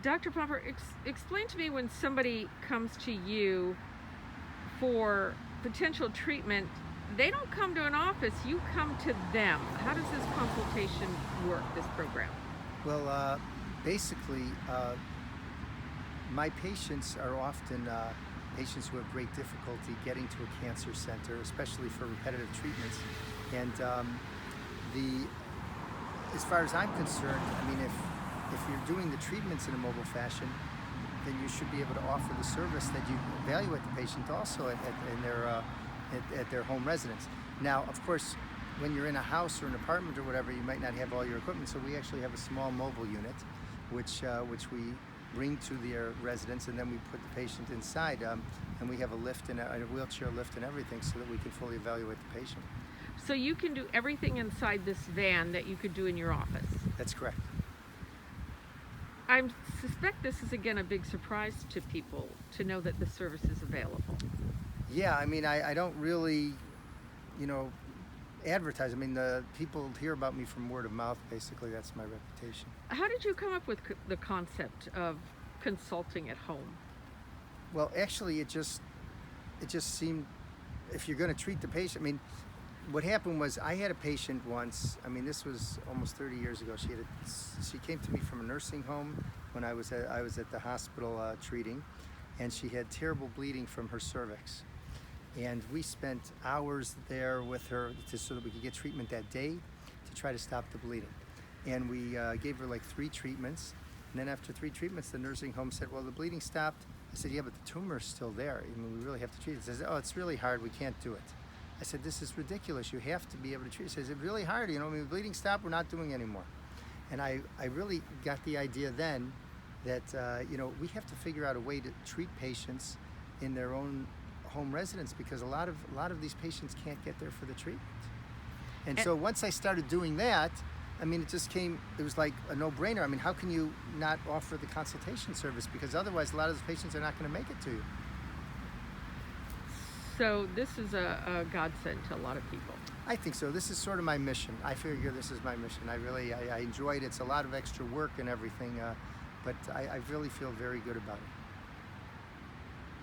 Dr. Pomper, explain to me when somebody comes to you for potential treatment, they don't come to an office, you come to them. How does this consultation work, this program? Well, basically, my patients are often patients who have great difficulty getting to a cancer center, especially for repetitive treatments. And as far as I'm concerned, I mean, if you're doing the treatments in a mobile fashion, then you should be able to offer the service that you evaluate the patient also at their home residence. Now, of course, when you're in a house or an apartment or whatever, you might not have all your equipment. So we actually have a small mobile unit, which we bring to their residence, and then we put the patient inside. And we have a lift and a wheelchair lift and everything, so that we can fully evaluate the patient. So you can do everything inside this van that you could do in your office? That's correct. I suspect this is, again, a big surprise to people to know that the service is available. Yeah, I mean, I don't really, advertise. I mean, the people hear about me from word of mouth. Basically, that's my reputation. How did you come up with the concept of consulting at home? Well, actually, it just seemed, if you're going to treat the patient, I mean, what happened was I had a patient once. I mean, this was almost 30 years ago. She came to me from a nursing home when I was at the hospital treating, and she had terrible bleeding from her cervix. And we spent hours there with her so that we could get treatment that day to try to stop the bleeding. And we gave her like 3 treatments. And then after 3 treatments, the nursing home said, well, the bleeding stopped. I said, yeah, but the tumor's still there. I mean, we really have to treat it. She says, oh, it's really hard. We can't do it. I said, this is ridiculous. You have to be able to treat it. She says, it's really hard. I mean, the bleeding stopped. We're not doing it anymore. And I really got the idea then that, we have to figure out a way to treat patients in their own home residence, because a lot of these patients can't get there for the treatment. And so once I started doing that, I mean, it was like a no-brainer. I mean, how can you not offer the consultation service? Because otherwise a lot of the patients are not going to make it to you. So this is a godsend to a lot of people. I think so. This is sort of my mission. I figure this is my mission. I enjoy it. It's a lot of extra work and everything, but I really feel very good about it.